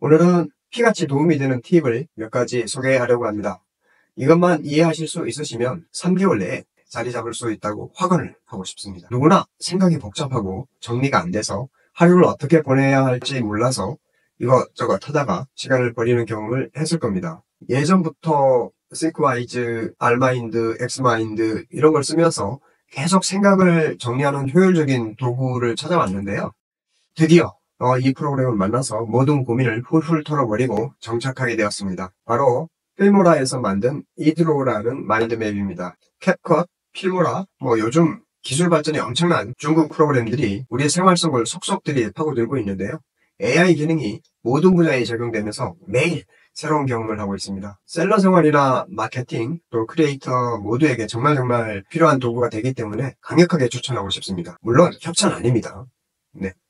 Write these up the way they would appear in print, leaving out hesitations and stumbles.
오늘은 피같이 도움이 되는 팁을 몇 가지 소개하려고 합니다. 이것만 이해하실 수 있으시면 3개월 내에 자리 잡을 수 있다고 확언을 하고 싶습니다. 누구나 생각이 복잡하고 정리가 안 돼서 하루를 어떻게 보내야 할지 몰라서 이것저것 하다가 시간을 버리는 경험을 했을 겁니다. 예전부터 싱크와이즈, R마인드, X마인드 이런 걸 쓰면서 계속 생각을 정리하는 효율적인 도구를 찾아왔는데요. 드디어 이 프로그램을 만나서 모든 고민을 훌훌 털어버리고 정착하게 되었습니다. 바로 필모라에서 만든 이드로우라는 마인드맵입니다. 캡컷, 필모라, 요즘 기술 발전이 엄청난 중국 프로그램들이 우리의 생활 속을 속속들이 파고들고 있는데요. AI 기능이 모든 분야에 적용되면서 매일 새로운 경험을 하고 있습니다. 셀러 생활이나 마케팅, 또 크리에이터 모두에게 정말 필요한 도구가 되기 때문에 강력하게 추천하고 싶습니다. 물론 협찬 아닙니다.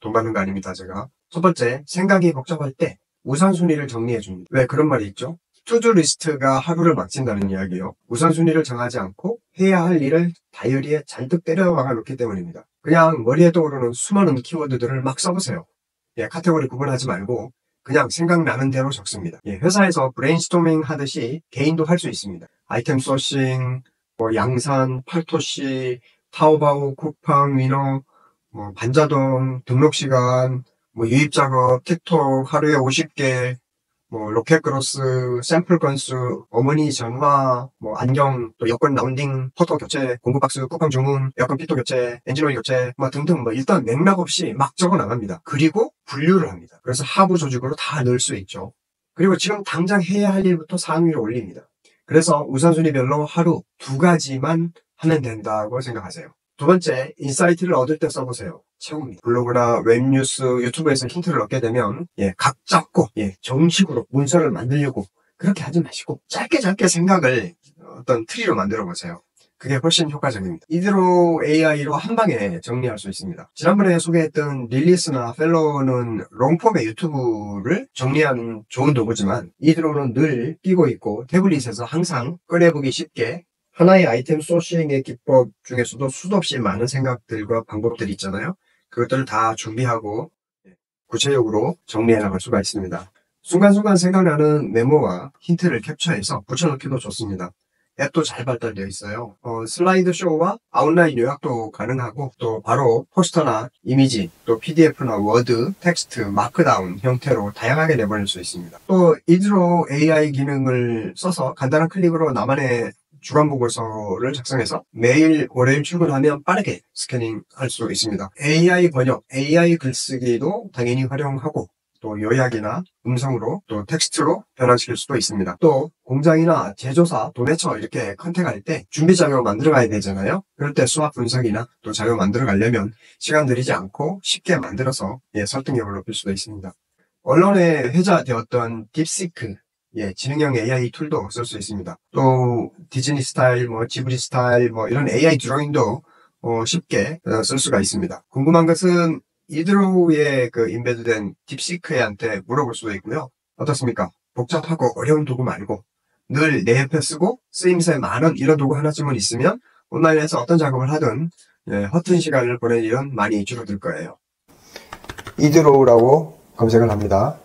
돈 받는 거 아닙니다, 제가. 첫 번째, 생각이 복잡할 때 우선순위를 정리해줍니다. 왜 그런 말이 있죠? 투두 리스트가 하루를 마친다는 이야기요. 우선순위를 정하지 않고 해야 할 일을 다이어리에 잔뜩 때려박아 놓기 때문입니다. 그냥 머리에 떠오르는 수많은 키워드들을 막 써보세요. 카테고리 구분하지 말고 그냥 생각나는 대로 적습니다. 회사에서 브레인스토밍 하듯이 개인도 할 수 있습니다. 아이템 소싱, 양산, 팔토시, 타오바오, 쿠팡, 위너, 반자동, 등록시간, 유입작업, 틱톡, 하루에 50개, 로켓크로스, 샘플 건수, 어머니 전화, 안경, 또 여권 라운딩, 포토 교체, 공구박스, 쿠팡 주문, 여권 피토 교체, 엔진오일 교체, 등등 일단 맥락 없이 막 적어 나갑니다. 그리고 분류를 합니다. 그래서 하부 조직으로 다 넣을 수 있죠. 그리고 지금 당장 해야 할 일부터 상위로 올립니다. 그래서 우선순위별로 하루 2가지만 하면 된다고 생각하세요. 두 번째, 인사이트를 얻을 때 써보세요. 최고입니다. 블로그나 웹뉴스, 유튜브에서 힌트를 얻게 되면 각 잡고 정식으로 문서를 만들려고 그렇게 하지 마시고 짧게 생각을 어떤 트리로 만들어 보세요. 그게 훨씬 효과적입니다. 이대로 AI로 한 방에 정리할 수 있습니다. 지난번에 소개했던 릴리스나 펠로우는 롱폼의 유튜브를 정리하는 좋은 도구지만 이대로는 늘 끼고 있고 태블릿에서 항상 꺼내보기 쉽게 하나의 아이템 소싱의 기법 중에서도 수도 없이 많은 생각들과 방법들이 있잖아요. 그것들을 다 준비하고 구체적으로 정리해 나갈 수가 있습니다. 순간순간 생각나는 메모와 힌트를 캡처해서 붙여넣기도 좋습니다. 앱도 잘 발달되어 있어요. 슬라이드 쇼와 아웃라인 요약도 가능하고 또 바로 포스터나 이미지, 또 PDF나 워드, 텍스트, 마크다운 형태로 다양하게 내보낼 수 있습니다. 또 이드로 AI 기능을 써서 간단한 클릭으로 나만의 주간 보고서를 작성해서 매일 월요일 출근하면 빠르게 스캐닝할 수 있습니다. AI 번역, AI 글쓰기도 당연히 활용하고 또 요약이나 음성으로 또 텍스트로 변환시킬 수도 있습니다. 또 공장이나 제조사, 도매처 이렇게 컨택할 때 준비 자료 만들어 가야 되잖아요. 그럴 때 수학 분석이나 또 자료 만들어 가려면 시간 들이지 않고 쉽게 만들어서 설득력을 높일 수도 있습니다. 언론에 회자되었던 딥시크 지능형 AI 툴도 쓸 수 있습니다. 또 디즈니 스타일, 지브리 스타일, 이런 AI 드로잉도 쉽게 쓸 수가 있습니다. 궁금한 것은 이드로우에 인베드된 딥시크한테 물어볼 수도 있고요. 어떻습니까? 복잡하고 어려운 도구 말고 늘 내 옆에 쓰고 쓰임새 많은 이런 도구 하나쯤은 있으면 온라인에서 어떤 작업을 하든 허튼 시간을 보낼 일은 많이 줄어들 거예요. 이드로우라고 검색을 합니다.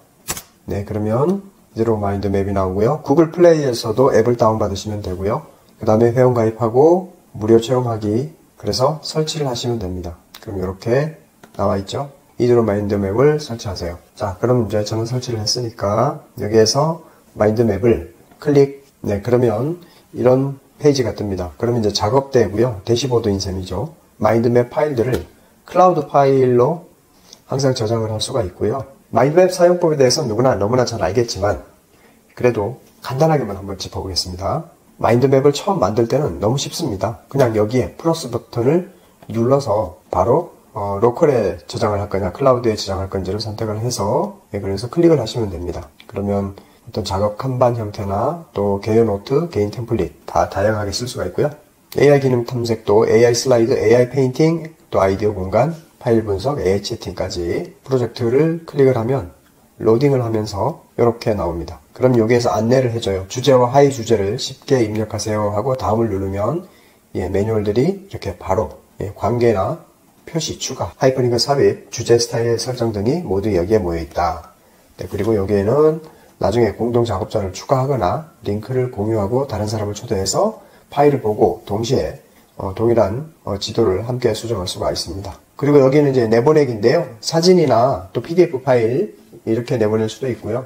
그러면 이드로우 마인드맵이 나오고요. 구글 플레이에서도 앱을 다운받으시면 되고요. 그 다음에 회원가입하고 무료 체험하기, 그래서 설치를 하시면 됩니다. 그럼 이렇게 나와 있죠. 이드로우 마인드맵을 설치하세요. 자, 그럼 이제 저는 설치를 했으니까 여기에서 마인드맵을 클릭. 그러면 이런 페이지가 뜹니다. 그러면 이제 작업대고요. 대시보드인 셈이죠. 마인드맵 파일들을 클라우드 파일로 항상 저장을 할 수가 있고요. 마인드맵 사용법에 대해서 누구나 너무나 잘 알겠지만 그래도 간단하게만 한번 짚어보겠습니다. 마인드맵을 처음 만들 때는 너무 쉽습니다. 그냥 여기에 플러스 버튼을 눌러서 바로 로컬에 저장을 할 거냐 클라우드에 저장할 건지를 선택을 해서 그래서 클릭을 하시면 됩니다. 그러면 어떤 작업 칸반 형태나 또 개요 노트, 개인 템플릿 다 다양하게 쓸 수가 있고요. AI 기능 탐색도 AI 슬라이드, AI 페인팅, 또 아이디어 공간, 파일 분석, AI 채팅까지 프로젝트를 클릭을 하면 로딩을 하면서 이렇게 나옵니다. 그럼 여기에서 안내를 해줘요. 주제와 하위 주제를 쉽게 입력하세요 하고 다음을 누르면 매뉴얼들이 이렇게 바로 관계나 표시 추가, 하이퍼링크 삽입, 주제 스타일 설정 등이 모두 여기에 모여있다. 네, 그리고 여기에는 나중에 공동 작업자를 추가하거나 링크를 공유하고 다른 사람을 초대해서 파일을 보고 동시에 동일한 지도를 함께 수정할 수가 있습니다. 그리고 여기는 이제 내보내기인데요. 사진이나 또 PDF 파일 이렇게 내보낼 수도 있고요.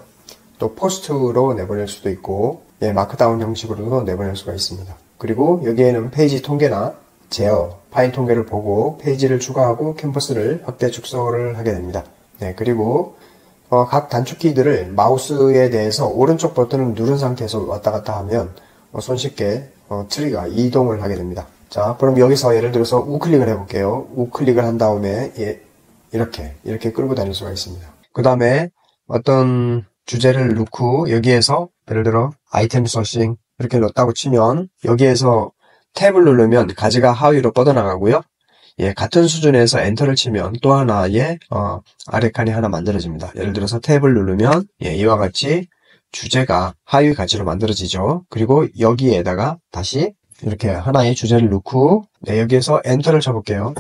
또 포스트로 내보낼 수도 있고, 예, 마크다운 형식으로도 내보낼 수가 있습니다. 그리고 여기에는 페이지 통계나 제어, 파일 통계를 보고 페이지를 추가하고 캔버스를 확대 축소를 하게 됩니다. 네, 그리고 각 단축키들을 마우스에 대해서 오른쪽 버튼을 누른 상태에서 왔다 갔다 하면 손쉽게 트리가 이동을 하게 됩니다. 자, 그럼 여기서 예를 들어서 우클릭을 해볼게요. 우클릭을 한 다음에 이렇게 끌고 다닐 수가 있습니다. 그 다음에 어떤 주제를 넣고 여기에서 예를 들어 아이템 서싱 이렇게 넣었다고 치면 여기에서 탭을 누르면 가지가 하위로 뻗어나가고요. 예, 같은 수준에서 엔터를 치면 또 하나의 아래 칸이 하나 만들어집니다. 예를 들어서 탭을 누르면 이와 같이 주제가 하위 가지로 만들어지죠. 그리고 여기에다가 다시 이렇게 하나의 주제를 넣고 여기에서 엔터를 쳐볼게요.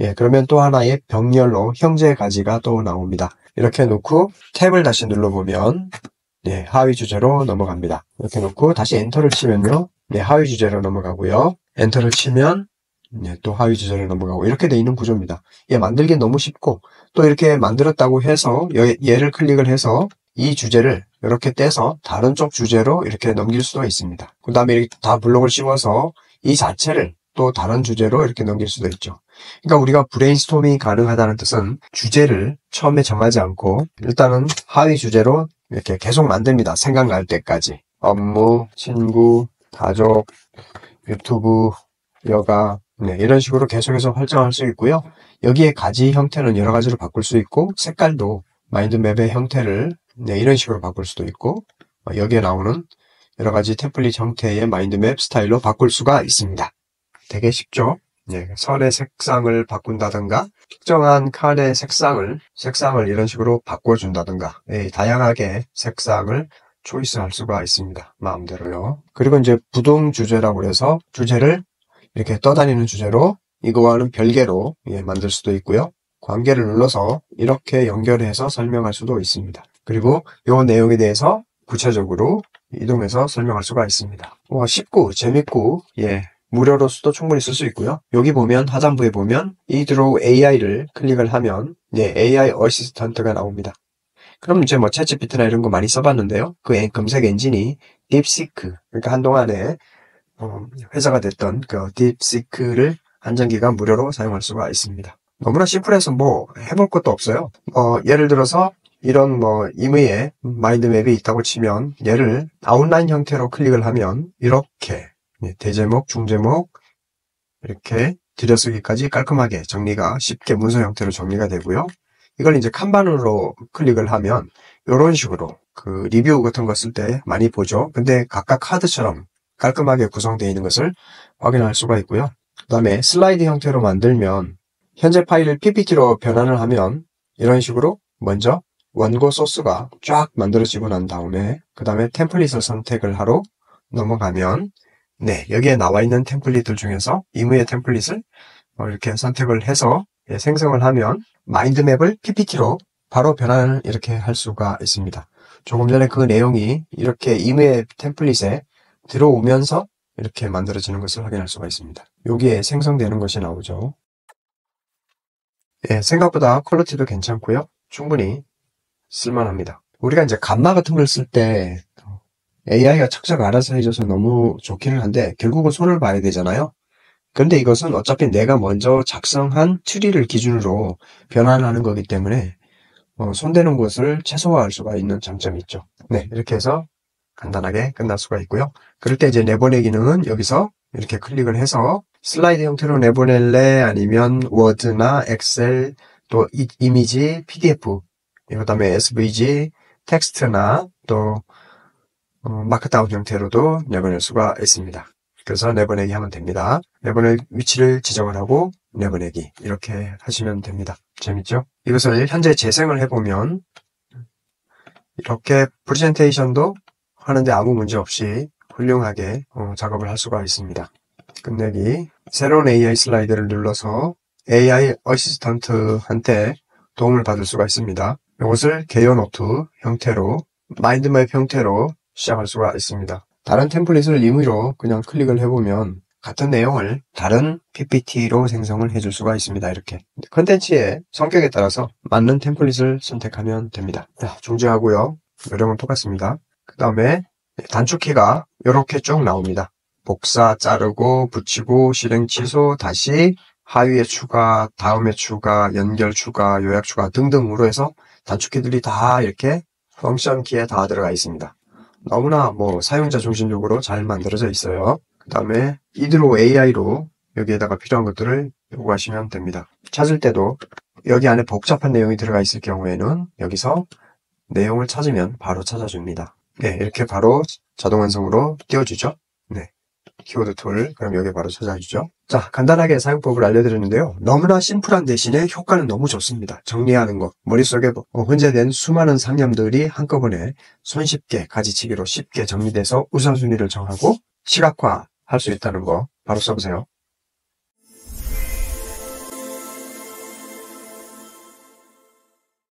예, 그러면 또 하나의 병렬로 형제 가지가 또 나옵니다. 이렇게 놓고 탭을 다시 눌러보면 하위 주제로 넘어갑니다. 이렇게 놓고 다시 엔터를 치면요. 하위 주제로 넘어가고요. 엔터를 치면 또 하위 주제로 넘어가고 이렇게 돼 있는 구조입니다. 만들기 너무 쉽고 또 이렇게 만들었다고 해서 얘를 클릭을 해서 이 주제를 이렇게 떼서 다른 쪽 주제로 이렇게 넘길 수도 있습니다. 그 다음에 이렇게 다 블록을 씌워서 이 자체를 또 다른 주제로 이렇게 넘길 수도 있죠. 그러니까 우리가 브레인스토밍이 가능하다는 뜻은 주제를 처음에 정하지 않고 일단은 하위 주제로 이렇게 계속 만듭니다. 생각날 때까지. 업무, 친구, 가족, 유튜브, 여가 이런 식으로 계속해서 설정할 수 있고요. 여기에 가지 형태는 여러 가지로 바꿀 수 있고 색깔도 마인드맵의 형태를 이런 식으로 바꿀 수도 있고 여기에 나오는 여러 가지 템플릿 형태의 마인드맵 스타일로 바꿀 수가 있습니다. 되게 쉽죠? 선의 색상을 바꾼다든가 특정한 칸의 색상을 이런 식으로 바꿔준다든가 다양하게 색상을 초이스할 수가 있습니다. 마음대로요. 그리고 이제 부동 주제라고 해서 주제를 이렇게 떠다니는 주제로 이거와는 별개로 만들 수도 있고요. 관계를 눌러서 이렇게 연결해서 설명할 수도 있습니다. 그리고 이 내용에 대해서 구체적으로 이동해서 설명할 수가 있습니다. 쉽고 재밌고 무료로서도 충분히 쓸 수 있고요. 여기 보면 하단부에 보면 이 드로우 AI를 클릭을 하면 AI 어시스턴트가 나옵니다. 그럼 이제 뭐 챗GPT나 이런 거 많이 써봤는데요. 그 검색 엔진이 딥시크, 그러니까 한동안에 회사가 됐던 그 딥시크를 한정기간 무료로 사용할 수가 있습니다. 너무나 심플해서 뭐 해볼 것도 없어요. 예를 들어서 이런 임의의 마인드맵이 있다고 치면 얘를 아웃라인 형태로 클릭을 하면 이렇게 대제목, 중제목 이렇게 들여쓰기까지 깔끔하게 정리가 쉽게 문서 형태로 정리가 되고요. 이걸 이제 칸반으로 클릭을 하면 이런 식으로 그 리뷰 같은 거 쓸 때 많이 보죠. 근데 각각 카드처럼 깔끔하게 구성되어 있는 것을 확인할 수가 있고요. 그 다음에 슬라이드 형태로 만들면 현재 파일을 PPT로 변환을 하면 이런 식으로 먼저 원고 소스가 쫙 만들어지고 난 다음에 그 다음에 템플릿을 선택을 하러 넘어가면 여기에 나와 있는 템플릿들 중에서 임의의 템플릿을 이렇게 선택을 해서 생성을 하면 마인드맵을 PPT로 바로 변환을 이렇게 할 수가 있습니다. 조금 전에 그 내용이 이렇게 임의의 템플릿에 들어오면서 이렇게 만들어지는 것을 확인할 수가 있습니다. 여기에 생성되는 것이 나오죠. 생각보다 퀄리티도 괜찮고요. 충분히 쓸만합니다. 우리가 이제 감마 같은 걸 쓸 때 AI가 척척 알아서 해줘서 너무 좋기는 한데 결국은 손을 봐야 되잖아요. 그런데 이것은 어차피 내가 먼저 작성한 트리를 기준으로 변환하는 거기 때문에 손대는 것을 최소화할 수가 있는 장점이 있죠. 이렇게 해서 간단하게 끝날 수가 있고요. 그럴 때 이제 내보내기는 여기서 이렇게 클릭을 해서 슬라이드 형태로 내보낼래 아니면 워드나 엑셀 또 이미지, PDF 그 다음에 SVG, 텍스트나 또 마크다운 형태로도 내보낼 수가 있습니다. 그래서 내보내기 하면 됩니다. 내보낼 위치를 지정을 하고 내보내기 이렇게 하시면 됩니다. 재밌죠? 이것을 현재 재생을 해보면 이렇게 프레젠테이션도 하는데 아무 문제 없이 훌륭하게 작업을 할 수가 있습니다. 끝내기. 새로운 AI 슬라이드를 눌러서 AI 어시스턴트한테 도움을 받을 수가 있습니다. 이것을 개요 노트 형태로, 마인드맵 형태로 시작할 수가 있습니다. 다른 템플릿을 임의로 그냥 클릭을 해보면 같은 내용을 다른 PPT로 생성을 해줄 수가 있습니다. 이렇게 컨텐츠의 성격에 따라서 맞는 템플릿을 선택하면 됩니다. 자, 중지하고요. 요령은 똑같습니다. 그 다음에 단축키가 이렇게 쭉 나옵니다. 복사, 자르고, 붙이고, 실행 취소, 다시 하위에 추가, 다음에 추가, 연결 추가, 요약 추가 등등으로 해서 단축키들이 다 이렇게 펑션 키에 다 들어가 있습니다. 너무나 사용자 중심적으로 잘 만들어져 있어요. 그 다음에 이대로 AI로 여기에다가 필요한 것들을 요구하시면 됩니다. 찾을 때도 여기 안에 복잡한 내용이 들어가 있을 경우에는 여기서 내용을 찾으면 바로 찾아줍니다. 네, 이렇게 바로 자동 완성으로 띄워주죠. 네, 키워드 툴, 그럼 여기 바로 찾아주죠. 자, 간단하게 사용법을 알려드렸는데요. 너무나 심플한 대신에 효과는 너무 좋습니다. 정리하는 것, 머릿속에 혼재된 수많은 상념들이 한꺼번에 손쉽게 가지치기로 쉽게 정리돼서 우선순위를 정하고 시각화할 수 있다는 거 바로 써보세요.